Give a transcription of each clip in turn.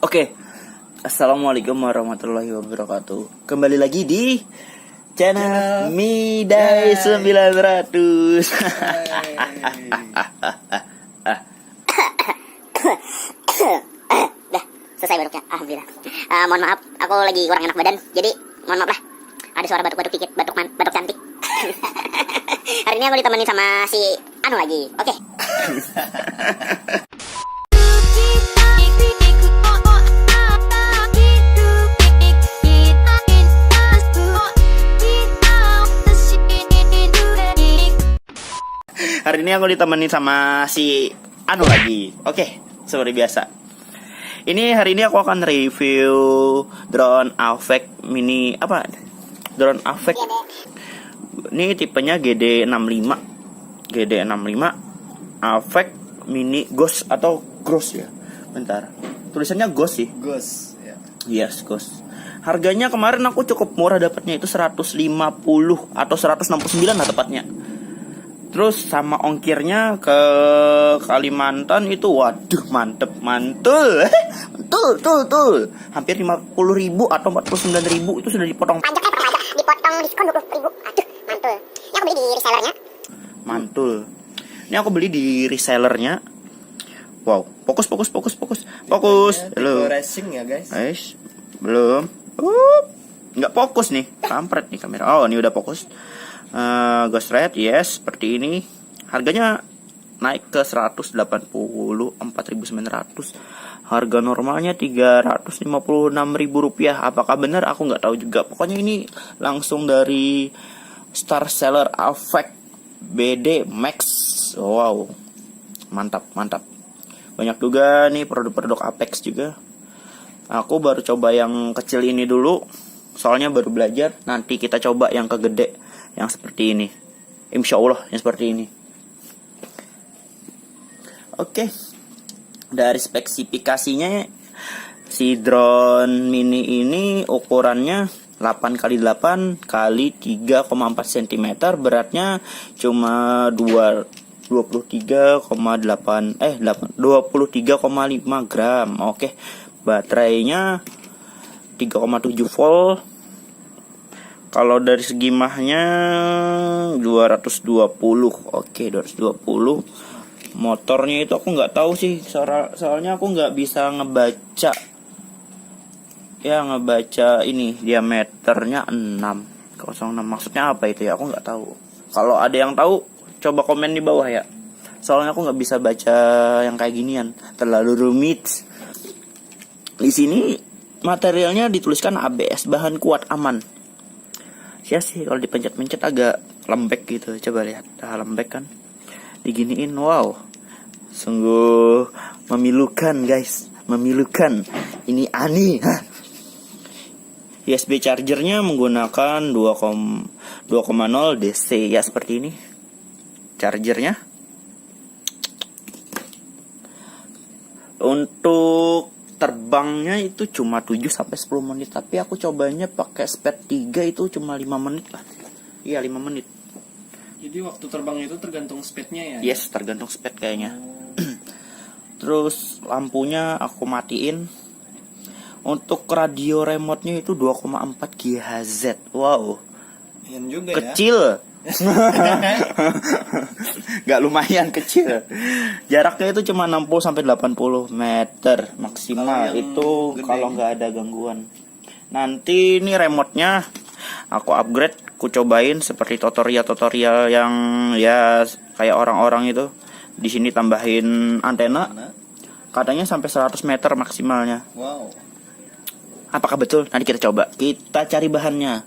Oke, Assalamualaikum warahmatullahi wabarakatuh. Kembali lagi di channel Midai 900. Dah selesai batuknya, alhamdulillah. Mohon maaf, aku lagi kurang enak badan, jadi mohon maaf lah. Ada suara batuk-batuk dikit, batuk cantik. Hari ini aku ditemenin sama si Anu lagi, oke. Hari ini aku ditemenin sama si Anu lagi. Oke, seperti biasa. Ini hari ini aku akan review drone Avek mini apa? Drone Avek. Ini tipenya GD65. GD65 Avek mini Ghost atau Gross ya. Bentar. Tulisannya Ghost sih. Ghost ya. Yes, Ghost. Harganya kemarin aku cukup murah, dapatnya itu 150 atau 169 lah tepatnya. Terus sama ongkirnya ke Kalimantan itu, waduh mantep, mantul. Mantul. Hampir 50.000 atau 49.000 itu sudah dipotong. Pajaknya pakai pajak, dipotong diskon 20.000. Aduh, mantul. Ini aku beli di resellernya. Mantul. Ini aku beli di resellernya. Wow, fokus. Halo. Racing ya guys. Guys, belum. Nggak fokus nih, kampret nih kamera. Oh, ini udah fokus. Ghost Red, yes, seperti ini. Harganya naik ke 184.900. Harga normalnya 356.000 rupiah. Apakah benar? Aku nggak tahu juga. Pokoknya ini langsung dari Star Seller Avek BD Max. Wow, mantap. Banyak juga nih produk-produk Apex juga. Aku baru coba yang kecil ini dulu, soalnya baru belajar. Nanti kita coba yang kegede, yang seperti ini. Insya Allah yang seperti ini. Oke. Dari spesifikasinya, si drone mini ini ukurannya 8x8 kali 3,4 cm. Beratnya cuma 23,5 gram. Oke. Baterainya 3,7 volt. Kalau dari segi mahnya 220. Oke, 220. Motornya itu aku nggak tahu sih, soalnya aku nggak bisa ngebaca. Ya, ngebaca ini diameternya 606. Maksudnya apa itu ya? Aku nggak tahu. Kalau ada yang tahu, coba komen di bawah ya. Soalnya aku nggak bisa baca yang kayak ginian, terlalu rumit. Di sini materialnya dituliskan ABS, bahan kuat aman. Ya sih, kalau dipencet-pencet agak lembek gitu. Coba lihat, lembek kan. Diginiin, wow. Sungguh memilukan guys, memilukan. Ini aneh. USB chargernya menggunakan 2,0 DC ya, seperti ini. Chargernya. Untuk terbangnya itu cuma 7-10 menit, tapi aku cobanya pakai speed 3 itu cuma 5 menit lah. Iya, 5 menit. Jadi waktu terbang itu tergantung speednya ya? Yes, tergantung speed kayaknya. Terus lampunya aku matiin. Untuk radio remote-nya itu 2,4 GHz. Wow. Lumayan juga kecil. Gak lumayan kecil. Jaraknya itu cuma 60-80 meter maksimal. Itu kalau nggak ada gangguan. Nanti ini remote-nya aku upgrade, aku cobain seperti tutorial yang ya kayak orang-orang itu. Di sini tambahin antena. Katanya sampai 100 meter maksimalnya. Wow. Apakah betul? Nanti kita coba. Kita cari bahannya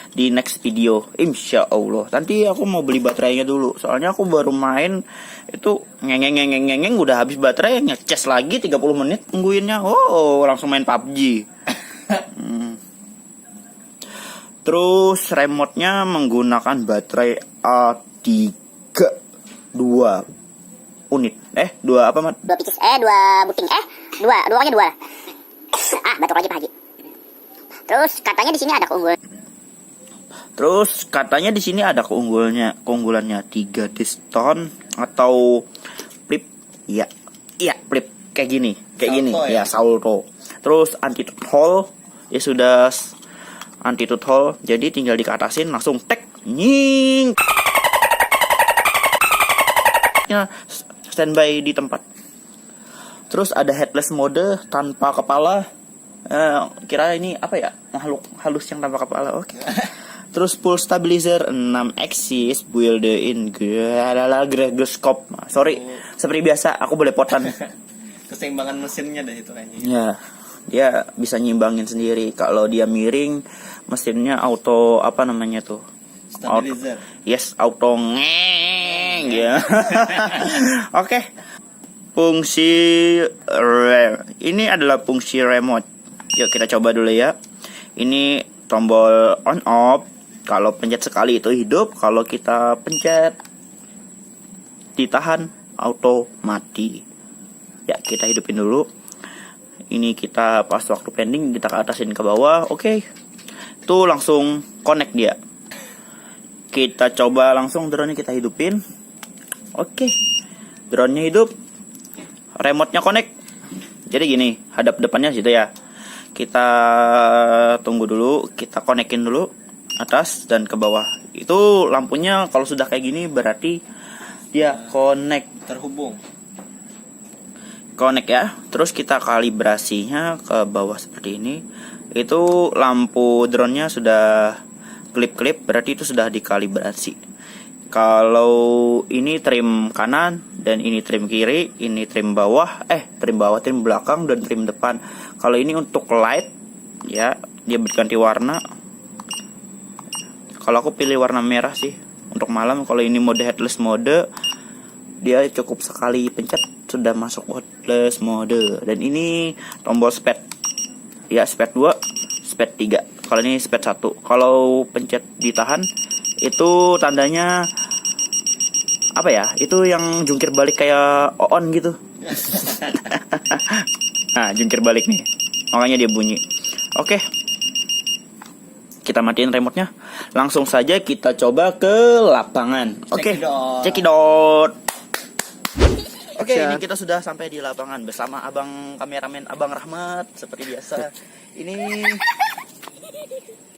di next video, insya Allah. Nanti aku mau beli baterainya dulu, soalnya aku baru main itu ngeng udah habis baterai, ngecas lagi 30 menit nungguinnya. Oh, langsung main PUBG. Terus remote-nya menggunakan baterai A3 2 unit. 2 apa, Mat? 2 pieces, 2 buting, 2 pokoknya 2. Batuk lagi Pak Haji. Terus katanya di sini ada keunggulannya 3 diston atau flip. Iya, flip kayak gini, Salto, ya, salto. Terus anti throttle ya sudah anti throttle, jadi tinggal dikeatasin langsung tek nying. Ya, standby di tempat. Terus ada headless mode tanpa kepala. Kira ini apa ya, makhluk halus yang tanpa kepala. Oke. Terus full stabilizer 6 axis build in gyroscope. Sorry, seperti biasa aku belepotan. Keseimbangan mesinnya dah itu kayaknya. Ya, dia bisa nyimbangin sendiri. Kalau dia miring, mesinnya auto apa namanya tuh? Stabilizer. Yes, auto ngeng ya. Oke. Fungsi ini adalah fungsi remote. Yuk kita coba dulu ya. Ini tombol on off. Kalau pencet sekali itu hidup, kalau kita pencet ditahan auto mati. Ya, kita hidupin dulu. Ini kita pas waktu pending kita ke atasin ke bawah. Oke. Tuh langsung connect dia. Kita coba langsung drone-nya kita hidupin. Oke. Drone-nya hidup. Remote-nya connect. Jadi gini, hadap depannya situ ya. Kita tunggu dulu, kita konekin dulu atas dan ke bawah. Itu lampunya kalau sudah kayak gini berarti dia connect. Terhubung. Connect ya. Terus kita kalibrasinya ke bawah seperti ini. Itu lampu drone-nya sudah klip-klip, berarti itu sudah dikalibrasi. Kalau ini trim kanan dan ini trim kiri, ini trim bawah, trim belakang dan trim depan. Kalau ini untuk light ya, dia berganti warna. Kalau aku pilih warna merah sih untuk malam. Kalau ini mode headless mode, dia cukup sekali pencet sudah masuk headless mode. Dan ini tombol speed. Ya, speed 2, speed 3. Kalau ini speed 1. Kalau pencet ditahan itu tandanya apa ya? Itu yang jungkir balik kayak on gitu. Nah, jungkir balik nih. Makanya dia bunyi. Oke. Kita matiin remote-nya. Langsung saja kita coba ke lapangan. Oke. Cekidot. Oke, ini kita sudah sampai di lapangan bersama abang kameramen Abang Rahmat seperti biasa. Ini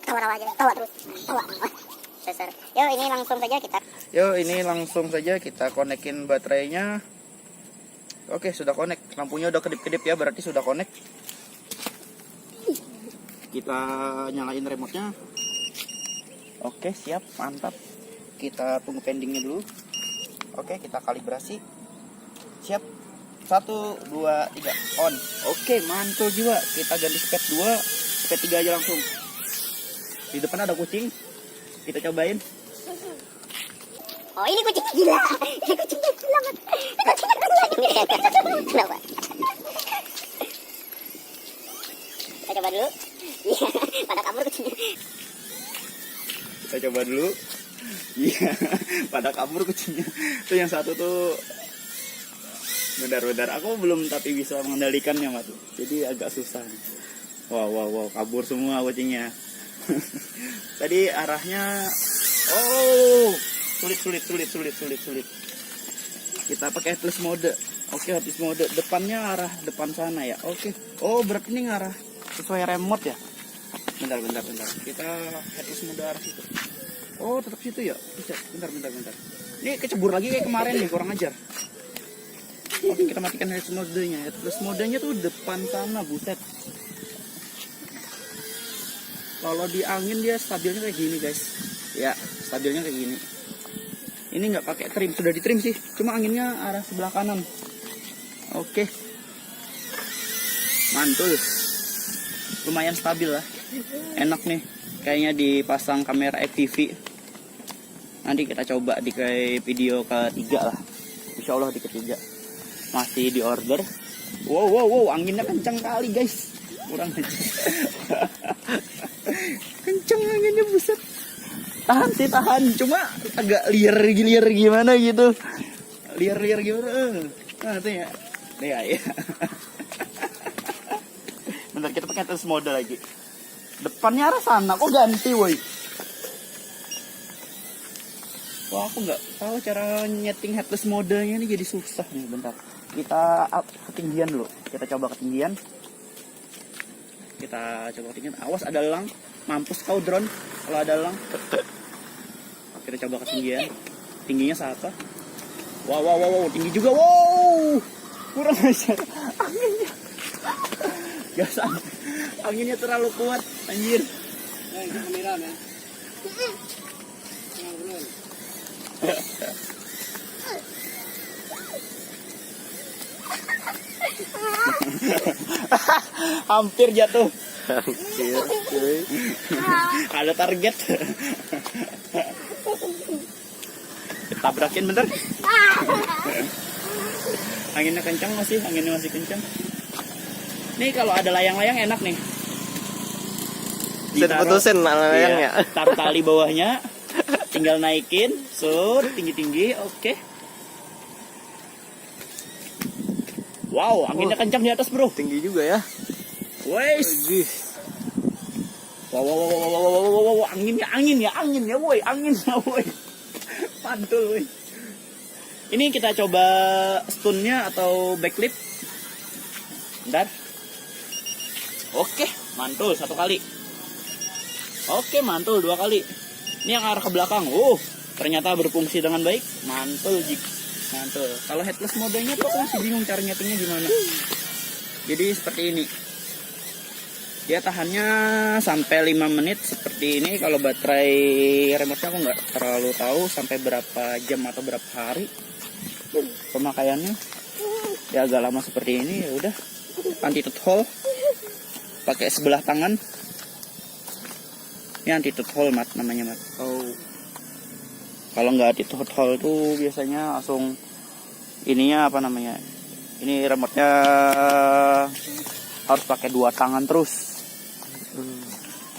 Tawa aja, tawa terus. Tawa. Dasar. Yuk, ini langsung saja kita konekin baterainya. Oke, sudah connect. Lampunya udah kedip-kedip ya, berarti sudah connect. Kita nyalain remote-nya. Oke, siap, mantap. Kita tunggu pendingnya dulu. Oke, kita kalibrasi. Siap. 1, 2, 3, on. Oke, mantul jiwa. Kita ganti speed 2, speed 3 aja langsung. Di depan ada kucing. Kita cobain. Oh, ini kucing gila. Ini kucingnya gila banget. Ini kucingnya gila. Kenapa? Kita coba dulu. Iya, pada kabur kucingnya. Kita coba dulu. Iya, pada kabur kucingnya. Tuh yang satu tuh. Bentar. Aku belum tapi bisa mengendalikannya, Mat. Jadi agak susah. Wow, kabur semua kucingnya. Tadi arahnya sulit. Kita pakai headless mode. Oke, headless mode depannya arah depan sana ya. Oke. Oh, berarti ini ngarah sesuai remote ya. Bentar. Kita headless mode arah situ. Oh, tetap situ ya. Bisa. Bentar. Ini kecebur lagi kayak kemarin nih, kurang ajar. Oke, kita matikan headless mode-nya. Headless mode-nya tuh depan sana, buset. Kalau di angin dia stabilnya kayak gini, guys. Ya, stabilnya kayak gini. Ini nggak pakai trim, sudah ditrim sih. Cuma anginnya arah sebelah kanan. Oke. Mantul. Lumayan stabil lah. Enak nih. Kayaknya dipasang kamera FPV. Nanti kita coba di kayak video ketiga lah. Insya Allah di ketiga. Masih di order. Wow, anginnya kencang kali, guys. Kurang aja. Kencang anginnya, buset. Tahan. Cuma agak liar gimana gitu. Liar gimana. Nah, itu ya. Ya. Bentar, kita pakai headless mode lagi. Depannya arah sana, kok ganti, woi. Wah, aku nggak tahu cara nyeting headless modenya ini, jadi susah nih. Bentar, kita ketinggian dulu. Kita coba ketinggian. Kita coba tinggi. Awas ada elang. Mampus kau drone kalau ada elang. Kita coba ketinggian. Tingginya seapa? Wow, tinggi juga. Wow. Kurang ajar. Anginnya. Gas anginnya terlalu kuat, anjir. Nah, itu kamera, men. Hampir jatuh. Ada target. Tabrakin bentar. Anginnya kencang anginnya masih kencang. Nih kalau ada layang-layang enak nih. Bisa diputusin layangnya. Iya, taruh tali bawahnya, tinggal naikin, tinggi-tinggi, oke. Wow, anginnya kencang di atas, bro. Tinggi juga ya. Wes. Wow, anginnya, woi. Mantul, woi. Ini kita coba stunnya atau backflip. Bentar. Oke, mantul 1 kali. Oke, mantul 2 kali. Ini yang arah ke belakang. Ternyata berfungsi dengan baik. Mantul, Jik. Mantul. Kalau headless modenya tuh aku masih bingung cara nyetingnya gimana. Jadi seperti ini. Dia tahannya sampai 5 menit seperti ini. Kalau baterai remote-nya aku nggak terlalu tahu sampai berapa jam atau berapa hari pemakaiannya. Ya agak lama seperti ini. Ya udah, anti-tooth hole pakai sebelah tangan. Ini anti-tooth hole, Mat, namanya, Mat. Kalau nggak anti-tooth hole tuh biasanya langsung ininya apa namanya? Ini remote-nya harus pakai 2 tangan terus.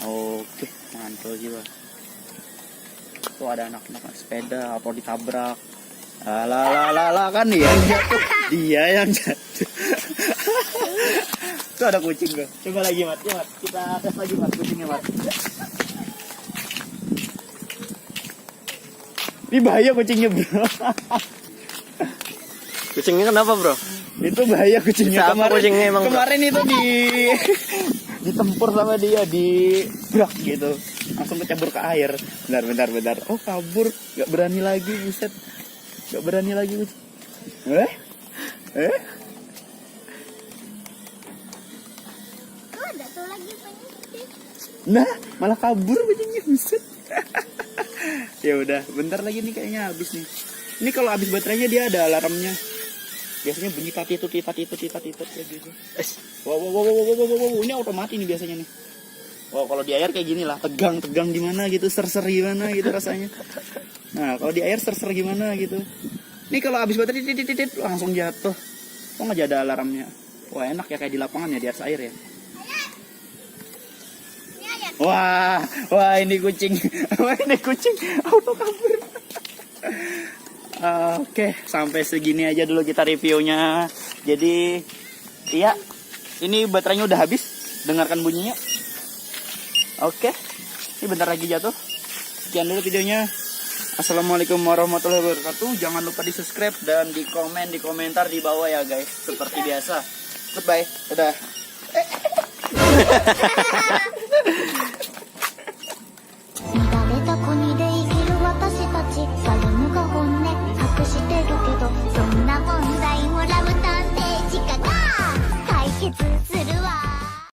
Oke, mantul jiwa. Tuh ada anak-anak sepeda atau ditabrak. Lah kan dia yang jatuh. Dia yang jatuh. Tuh ada kucing tuh. Coba lagi, Mat. Kita tes lagi, Mat, kucingnya, Mat. Ini bahaya kucingnya, bro. Kucingnya kenapa, bro? Itu bahaya kucingnya. Siapa kucingnya emang, bro? Kemarin itu ditempur sama dia, dibrak gitu, langsung kecebur ke air. Bentar. Oh, kabur, nggak berani lagi, buset, nggak berani lagi. Ada tuh lagi banyak. Nah, malah kabur kucingnya, buset. Ya udah, bentar lagi nih kayaknya habis nih. Ini kalau habis baterainya dia ada alarmnya. Biasanya bunyi tatitut kayak gitu. Wow, ini auto mati nih biasanya nih. Wow, kalau di air kayak gini lah, tegang gimana gitu, ser gimana gitu rasanya. Nah, kalau di air ser gimana gitu. Ini kalau habis baterai titit langsung jatuh. Kok nggak ada alarmnya? Wah, enak ya kayak di lapangan ya, di atas air ya. Wah, ini kucing. Auto kabur. Oke, sampai segini aja dulu kita reviewnya. Jadi, iya, ini baterainya udah habis. Dengarkan bunyinya. Oke, ini bentar lagi jatuh. Sekian dulu videonya. Assalamualaikum warahmatullahi wabarakatuh. Jangan lupa di subscribe dan di komentar di bawah ya guys. Seperti biasa. Goodbye. Udah.